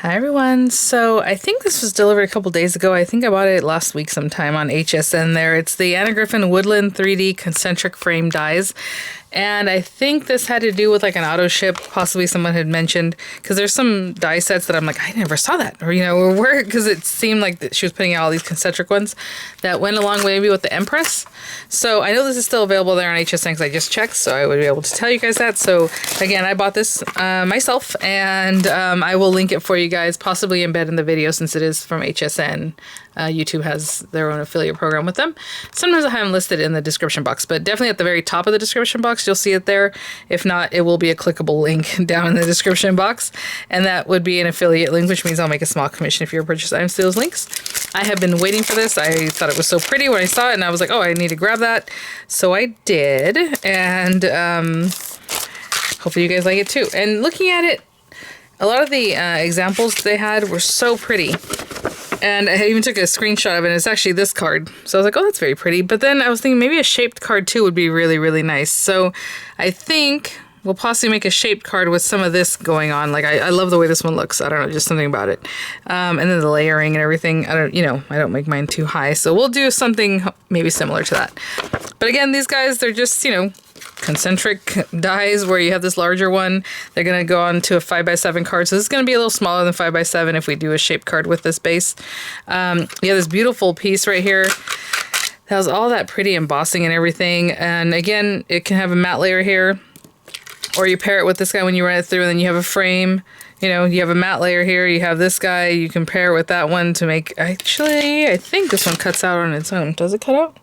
Hi everyone. So I think this was delivered a couple days ago. I think I bought it last week sometime on HSN there. It's the Griffin Woodland 3D Concentric frame dies. And I think this had to do with like an auto ship, possibly someone had mentioned, because there's some die sets that I'm like, I never saw that, or or where, because it seemed like that she was putting out all these concentric ones that went along maybe with the Empress. So I know this is still available there on HSN because I just checked, so I would be able to tell you guys that. So again, I bought this myself, and I will link it for you guys, possibly embed in the video since it is from HSN. YouTube has their own affiliate program with them. Sometimes I have them listed in the description box, but definitely at the very top of the description box, you'll see it there. If not, it will be a clickable link down in the description box, and that would be an affiliate link, which means I'll make a small commission if you purchase items through those links. I have been waiting for this. I thought it was so pretty when I saw it, and I was like, oh, I need to grab that. So I did, and hopefully you guys like it too. And looking at it, a lot of the examples they had were so pretty. And I even took a screenshot of it, and it's actually this card. So I was like, oh, that's very pretty. But then I was thinking maybe a shaped card too would be really, really nice. So I think we'll possibly make a shaped card with some of this going on. Like, I love the way this one looks. I don't know, just something about it. And then the layering and everything. I don't make mine too high. So we'll do something maybe similar to that. But again, these guys, they're just, concentric dies where you have this larger one. They're going to go on to a 5x7 card. So this is going to be a little smaller than 5x7 if we do a shaped card with this base. This beautiful piece right here. That has all that pretty embossing and everything. And again, it can have a matte layer here. Or you pair it with this guy when you run it through, and then you have a frame. You have a matte layer here. You have this guy. You can pair it with that one to make... Actually, I think this one cuts out on its own. Does it cut out?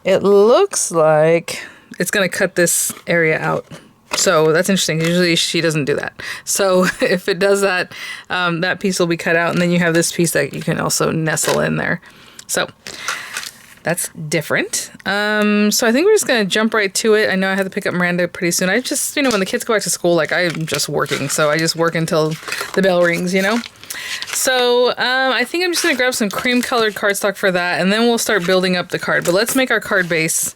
It looks like... it's going to cut this area out. So that's interesting. Usually she doesn't do that. So if it does that, that piece will be cut out. And then you have this piece that you can also nestle in there. So that's different. So I think we're just going to jump right to it. I know I have to pick up Miranda pretty soon. I just, when the kids go back to school, like I'm just working. So I just work until the bell rings, So I think I'm just going to grab some cream colored cardstock for that. And then we'll start building up the card. But let's make our card base.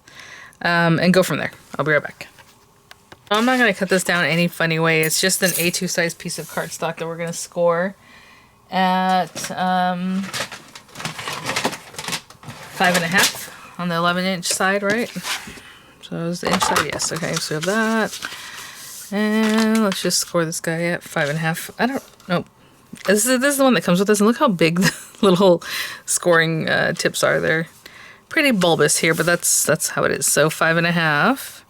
And go from there. I'll be right back. I'm not going to cut this down any funny way. It's just an A2 size piece of cardstock that we're going to score at 5.5 on the 11-inch side, right? So it's the inch side, yes. Okay, so we have that. And let's just score this guy at 5.5. I don't know. This is the one that comes with this. And look how big the little scoring tips are there. Pretty bulbous here, but that's how it is. So 5.5.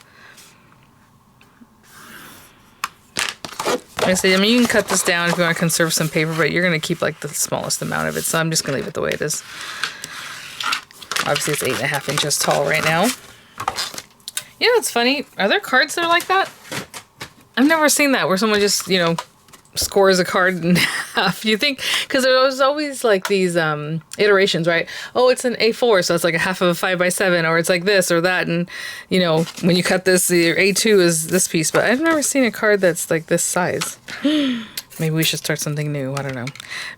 Like I said, you can cut this down if you want to conserve some paper, but you're going to keep like the smallest amount of it. So I'm just going to leave it the way it is. Obviously, it's 8.5 inches tall right now. It's funny. Are there cards that are like that? I've never seen that where someone just, scores a card in half. You think, because there's always like these iterations, right? Oh, it's an A4, so it's like a half of a 5x7, or it's like this or that, and when you cut this, your A2 is this piece. But I've never seen a card that's like this size. Maybe we should start something new. I don't know.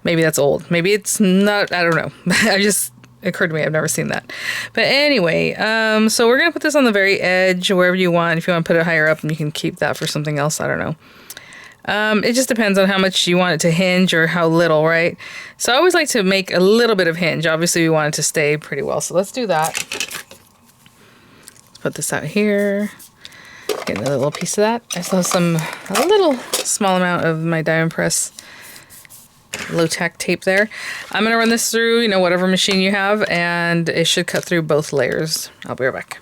Maybe that's old. Maybe it's not. I don't know. It occurred to me. I've never seen that. But anyway, so we're gonna put this on the very edge, wherever you want. If you want to put it higher up, and you can keep that for something else. I don't know. It just depends on how much you want it to hinge or how little, right? So I always like to make a little bit of hinge. Obviously, we want it to stay pretty well. So let's do that. Let's put this out here. Get another little piece of that. I still have a little small amount of my diamond press low-tack tape there. I'm going to run this through, whatever machine you have, and it should cut through both layers. I'll be right back.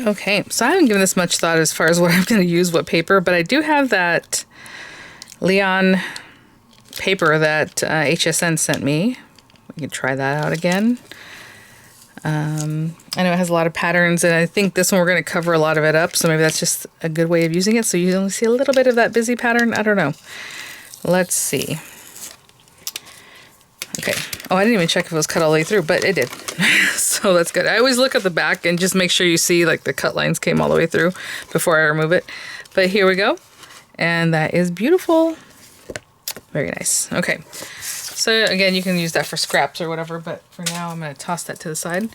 Okay, so I haven't given this much thought as far as what I'm going to use, what paper, but I do have that Leon paper that HSN sent me. We can try that out again. I know it has a lot of patterns, and I think this one we're going to cover a lot of it up, so maybe that's just a good way of using it, so you only see a little bit of that busy pattern. I don't know. Let's see. Okay. Oh, I didn't even check if it was cut all the way through, but it did. So that's good. I always look at the back and just make sure you see like the cut lines came all the way through before I remove it. But here we go. And that is beautiful. Very nice. Okay. So again, you can use that for scraps or whatever, but for now I'm going to toss that to the side.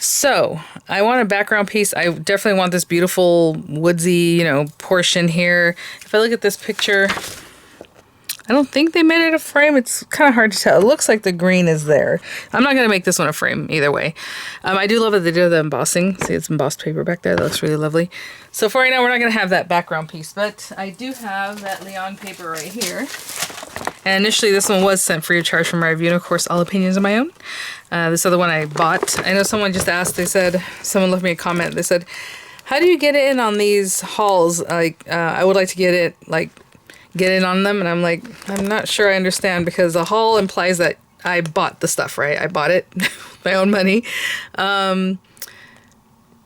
So I want a background piece. I definitely want this beautiful woodsy, portion here. If I look at this picture, I don't think they made it a frame. It's kind of hard to tell. It looks like the green is there. I'm not going to make this one a frame either way. I do love that they do the embossing. See, it's embossed paper back there. That looks really lovely. So for right now, we're not going to have that background piece, but I do have that Leon paper right here. And initially, this one was sent free of charge from my review, and of course, all opinions are my own. This other one I bought. I know someone just asked, they said, someone left me a comment. They said, how do you get in on these hauls? Like, I would like to get it, like, get in on them. And I'm like, I'm not sure I understand, because a haul implies that I bought the stuff, right? I bought it with my own money.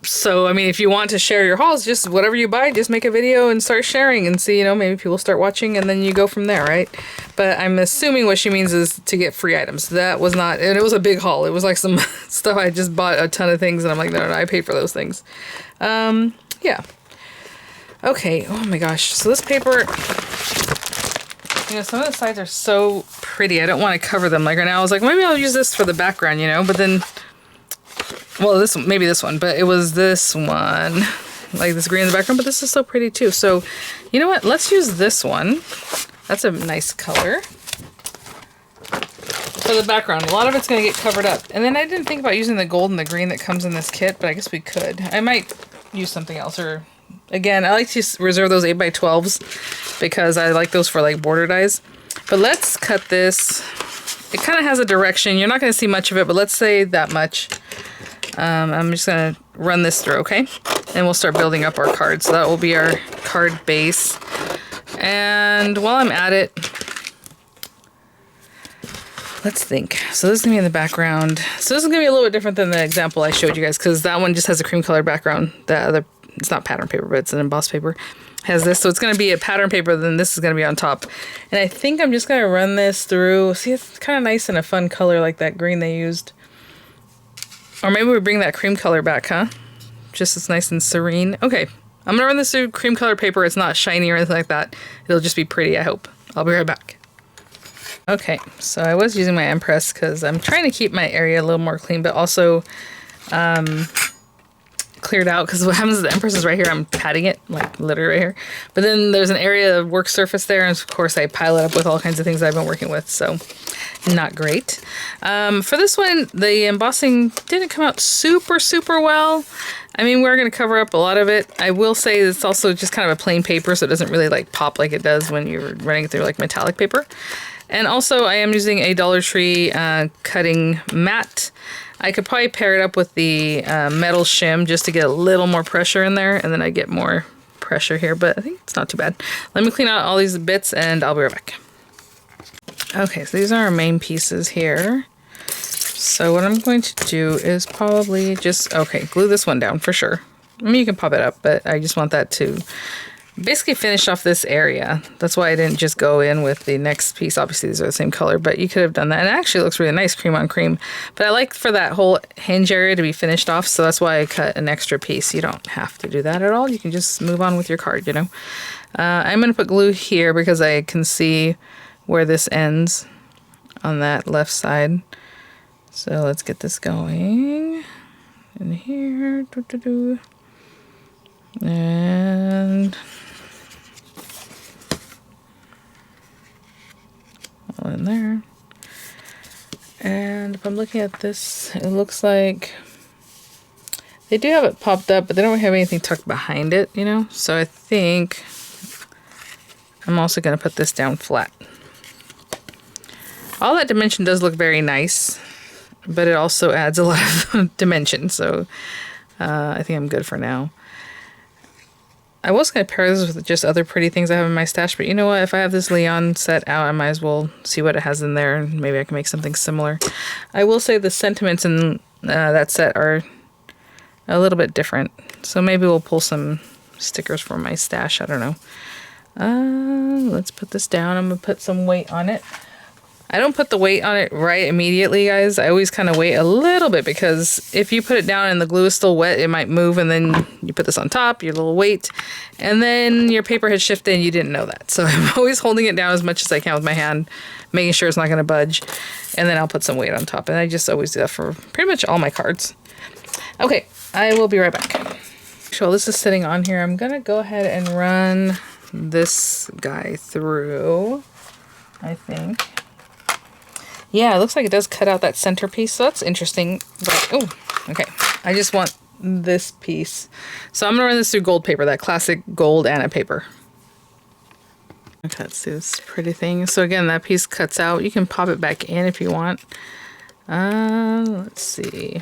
So, I mean, if you want to share your hauls, just whatever you buy, just make a video and start sharing and see, you know, maybe people start watching and then you go from there, right? But I'm assuming what she means is to get free items. That was not, and it was a big haul. It was like some stuff I just bought a ton of things and I'm like, no, I paid for those things. Yeah. Okay, oh my gosh. So this paper, you know, some of the sides are so pretty. I don't want to cover them. Like right now, I was like, maybe I'll use this for the background, you know, but then, well, this one, maybe this one, but it was this one, like this green in the background, but this is so pretty too. So, you know what? Let's use this one. That's a nice color for the background. A lot of it's going to get covered up. And then I didn't think about using the gold and the green that comes in this kit, but I guess we could. I might use something else, or again, I like to reserve those 8x12s because I like those for like border dies. But let's cut this. It kind of has a direction. You're not going to see much of it, but let's say that much. I'm just going to run this through, okay? And we'll start building up our cards. So that will be our card base. And while I'm at it, let's think. So this is going to be in the background. So this is going to be a little bit different than the example I showed you guys, because that one just has a cream colored background. The other, it's not pattern paper, but it's an embossed paper. Has this, so it's going to be a pattern paper, then this is going to be on top. And I think I'm just going to run this through. See, it's kind of nice and a fun color like that green they used. Or maybe we bring that cream color back, huh? Just as nice and serene. Okay, I'm going to run this through cream color paper. It's not shiny or anything like that. It'll just be pretty, I hope. I'll be right back. Okay, so I was using my Empress because I'm trying to keep my area a little more clean, but also cleared out, because what happens is the Empress is right here. I'm patting it, like literally right here. But then there's an area of work surface there, and of course I pile it up with all kinds of things that I've been working with, so not great. For this one, the embossing didn't come out super, super well. I mean, we're going to cover up a lot of it. I will say it's also just kind of a plain paper, so it doesn't really like pop like it does when you're running it through like metallic paper. And also I am using a Dollar Tree cutting mat. I could probably pair it up with the metal shim just to get a little more pressure in there, and then I get more pressure here, but I think it's not too bad. Let me clean out all these bits and I'll be right back. Okay, so these are our main pieces here. So what I'm going to do is probably just, okay, glue this one down for sure. I mean, you can pop it up, but I just want that to basically finish off this area. That's why I didn't just go in with the next piece. Obviously, these are the same color, but you could have done that. And it actually looks really nice, cream on cream. But I like for that whole hinge area to be finished off, so that's why I cut an extra piece. You don't have to do that at all. You can just move on with your card, you know. I'm going to put glue here because I can see where this ends on that left side. So let's get this going in here. And all in there. And if I'm looking at this, it looks like they do have it popped up, but they don't have anything tucked behind it, you know? So I think I'm also going to put this down flat. All that dimension does look very nice, but it also adds a lot of dimension. So I think I'm good for now. I was going to pair this with just other pretty things I have in my stash, but you know what? If I have this Leon set out, I might as well see what it has in there, and maybe I can make something similar. I will say the sentiments in that set are a little bit different, so maybe we'll pull some stickers from my stash. I don't know. Let's put this down. I'm going to put some weight on it. I don't put the weight on it right immediately, guys. I always kind of wait a little bit, because if you put it down and the glue is still wet, it might move, and then you put this on top, your little weight, and then your paper has shifted and you didn't know that. So I'm always holding it down as much as I can with my hand, making sure it's not going to budge, and then I'll put some weight on top. And I just always do that for pretty much all my cards. Okay, I will be right back. So while this is sitting on here, I'm going to go ahead and run this guy through. I think. Yeah, it looks like it does cut out that centerpiece, so that's interesting. But, oh, okay. I just want this piece. So I'm going to run this through gold paper, that classic gold Anna paper. Okay, let's see this pretty thing. So again, that piece cuts out. You can pop it back in if you want. Let's see.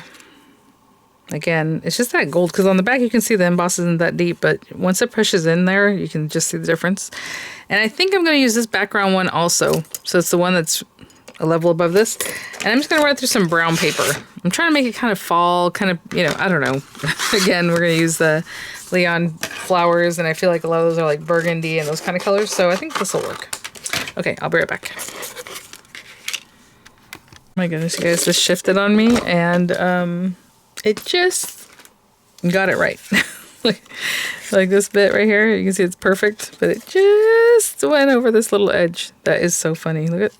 Again, it's just that gold, because on the back you can see the emboss isn't that deep, but once it pushes in there, you can just see the difference. And I think I'm going to use this background one also. So it's the one that's a level above this. And I'm just going to run it through some brown paper. I'm trying to make it kind of fall, kind of, you know, I don't know. Again, we're going to use the Leon flowers, and I feel like a lot of those are like burgundy and those kind of colors. So I think this will work. Okay, I'll be right back. My goodness, you guys just shifted on me, and it just got it right. like this bit right here, you can see it's perfect, but it just went over this little edge. That is so funny. Look at,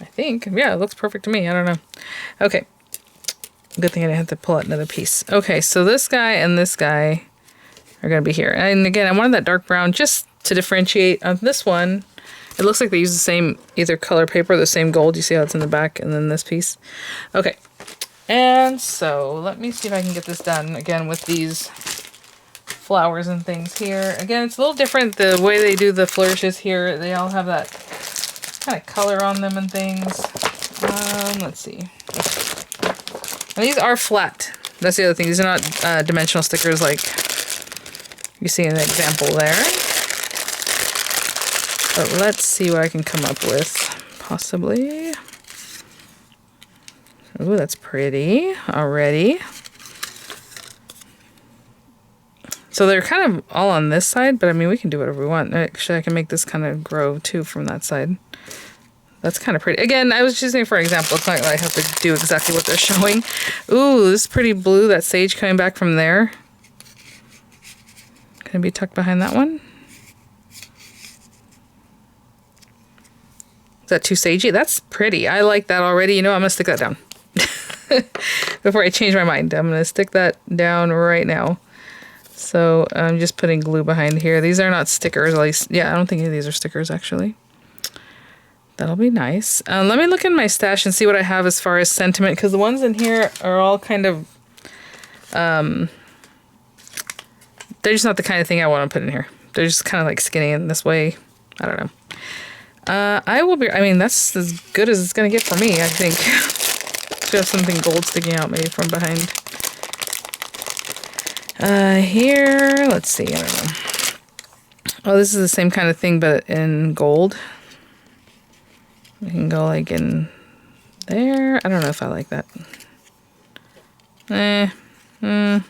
I think, yeah, it looks perfect to me. I don't know. Okay, good thing I didn't have to pull out another piece. Okay, so this guy and this guy are gonna be here, and again, I wanted that dark brown just to differentiate. On this one, it looks like they use the same either color paper or the same gold. You see how it's in the back, and then this piece. Okay. And so let me see if I can get this done again with these flowers and things here. Again, it's a little different the way they do the flourishes here. They all have that kind of color on them and things. Let's see. And these are flat. That's the other thing. These are not dimensional stickers like you see in the example there. But let's see what I can come up with. Possibly. Ooh, that's pretty already. So they're kind of all on this side, but I mean, we can do whatever we want. Actually, I can make this kind of grow too from that side. That's kind of pretty. Again, I was just saying for example, it's not like I have to do exactly what they're showing. Ooh, this pretty blue, that sage coming back from there. Can it be tucked behind that one? Is that too sagey? That's pretty. I like that already. You know, I'm going to stick that down. Before I change my mind, I'm going to stick that down right now. So I'm just putting glue behind here. These are not stickers, at least. Yeah, I don't think any of these are stickers, actually. That'll be nice. Let me look in my stash and see what I have as far as sentiment, because the ones in here are all kind of... they're just not the kind of thing I want to put in here. They're just kind of like skinny in this way. I don't know. I will be... I mean, that's as good as it's going to get for me, I think. Should have something gold sticking out maybe from behind. Here, let's see, I don't know. Oh, this is the same kind of thing, but in gold. We can go like in there. I don't know if I like that. I don't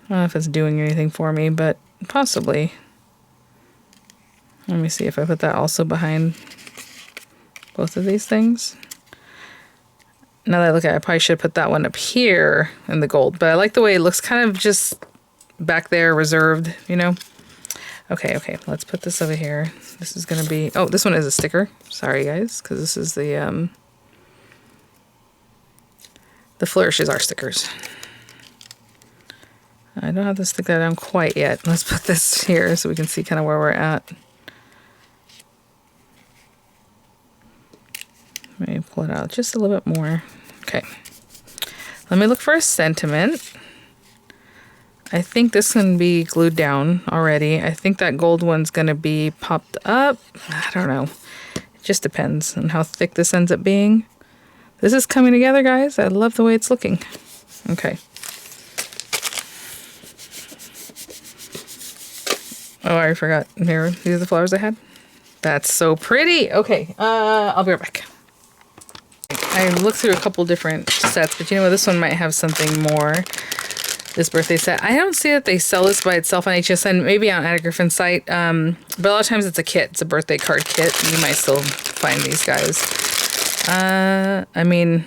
know if it's doing anything for me, but possibly. Let me see if I put that also behind both of these things. Now that I look at it, I probably should have put that one up here in the gold, but I like the way it looks kind of just back there, reserved, you know? Okay, let's put this over here. This is gonna be, oh, this one is a sticker. Sorry, guys, because this is the flourishes are stickers. I don't have to stick that down quite yet. Let's put this here so we can see kind of where we're at. Let me pull it out just a little bit more. Okay. Let me look for a sentiment. I think this can be glued down already. I think that gold one's going to be popped up. I don't know. It just depends on how thick this ends up being. This is coming together, guys. I love the way it's looking. Okay. Oh, I already forgot. Here, these are the flowers I had. That's so pretty. Okay, I'll be right back. I looked through a couple different sets, but you know what? This one might have something more. This birthday set. I don't see that they sell this by itself on HSN, maybe on Anna Griffin's site, but a lot of times it's a kit. It's a birthday card kit. You might still find these guys. I mean,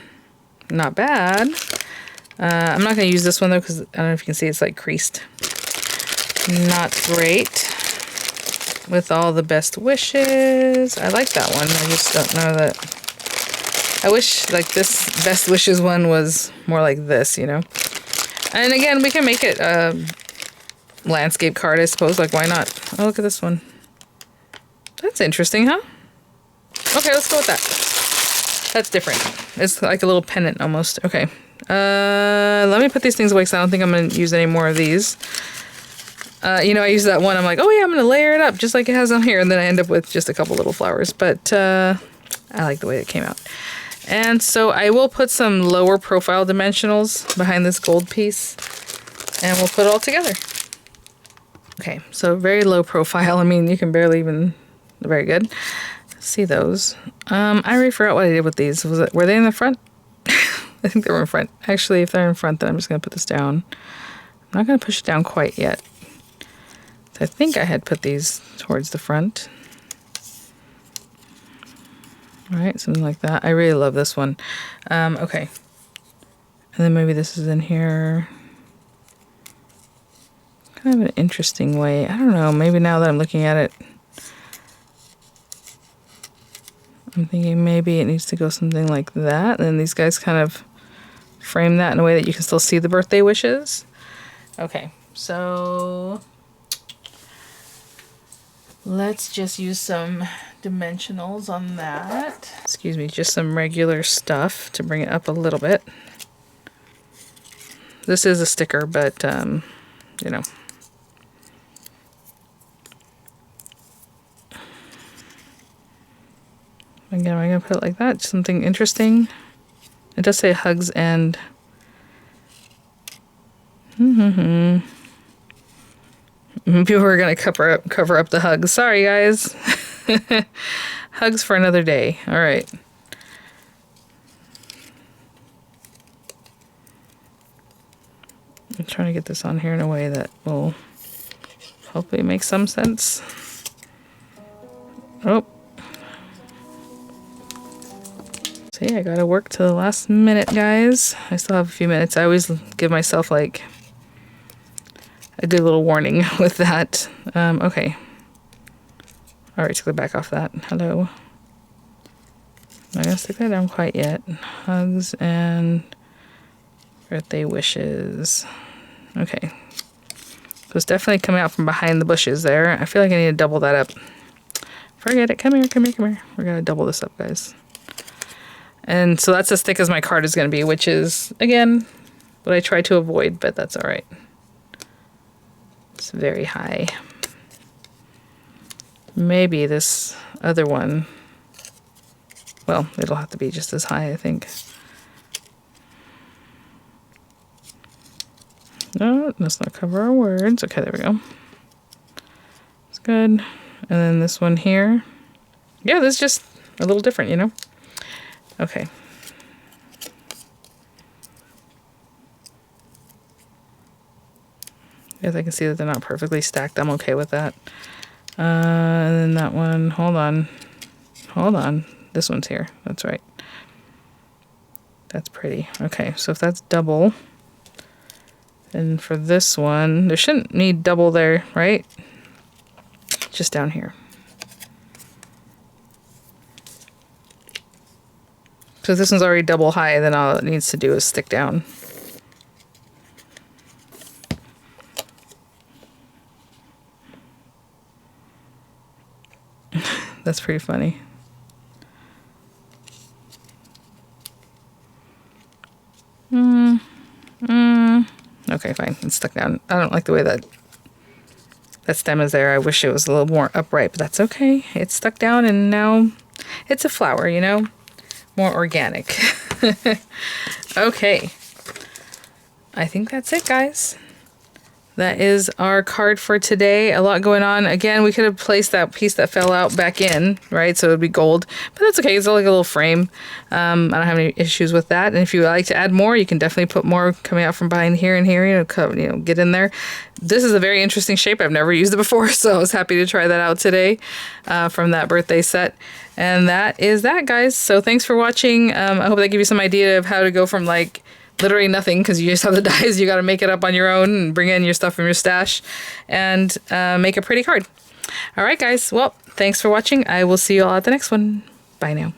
not bad. I'm not going to use this one, though, because I don't know if you can see it's like creased. Not great. With all the best wishes. I like that one. I just don't know that... I wish like this best wishes one was more like this, you know? And again, we can make it a landscape card, I suppose. Like, why not? Oh, look at this one. That's interesting, huh? Okay, let's go with that. That's different. It's like a little pendant almost. Okay. Let me put these things away because I don't think I'm going to use any more of these. You know, I use that one. I'm like, oh yeah, I'm going to layer it up just like it has on here. And then I end up with just a couple little flowers. But I like the way it came out. And so I will put some lower profile dimensionals behind this gold piece. And we'll put it all together. Okay, so very low profile. I mean, you can barely even... Very good. See those. I already forgot what I did with these. Were they in the front? I think they were in front. Actually, if they're in front, then I'm just going to put this down. I'm not going to push it down quite yet. I think I had put these towards the front. All right, something like that. I really love this one. Okay. And then maybe this is in here. Kind of an interesting way. I don't know. Maybe now that I'm looking at it, I'm thinking maybe it needs to go something like that. And then these guys kind of frame that in a way that you can still see the birthday wishes. Okay, so let's just use some dimensionals on that. Excuse me, just some regular stuff to bring it up a little bit. This is a sticker, but, you know. Again, am I going to put it like that? Something interesting. It does say hugs and... People are going to cover up the hugs. Sorry, guys. Hugs for another day. All right. I'm trying to get this on here in a way that will hopefully make some sense. Oh. See, I gotta work to the last minute, guys. I still have a few minutes. I always give myself like a good little warning with that. Okay. All right, took the back off that. Hello. I'm not gonna stick that down quite yet. Hugs and birthday wishes. Okay. So it's definitely coming out from behind the bushes there. I feel like I need to double that up. Forget it. Come here, come here, come here. We're gonna double this up, guys. And so that's as thick as my card is going to be, which is, again, what I try to avoid, but that's all right. It's very high. Maybe this other one, well, it'll have to be just as high, I think. No, let's not cover our words. Okay, there we go. It's good. And then this one here. Yeah, this is just a little different, you know? Okay. As I can see that they're not perfectly stacked, I'm okay with that. And then that one, hold on. Hold on. This one's here. That's right. That's pretty. Okay, so if that's double, then for this one, there shouldn't need double there, right? Just down here. So if this one's already double high, then all it needs to do is stick down. That's pretty funny. Okay, fine. It's stuck down. I don't like the way that stem is there. I wish it was a little more upright, but that's okay. It's stuck down and now it's a flower, you know? More organic. Okay. I think that's it, guys. That is our card for today. A lot going on. Again, we could have placed that piece that fell out back in, right? So it would be gold. But that's okay. It's like a little frame. I don't have any issues with that. And if you would like to add more, you can definitely put more coming out from behind here and here. You know, get in there. This is a very interesting shape. I've never used it before, so I was happy to try that out today from that birthday set. And that is that, guys. So thanks for watching. I hope that gave you some idea of how to go from like literally nothing, because you just have the dies. You got to make it up on your own and bring in your stuff from your stash and make a pretty card. All right, guys. Well, thanks for watching. I will see you all at the next one. Bye now.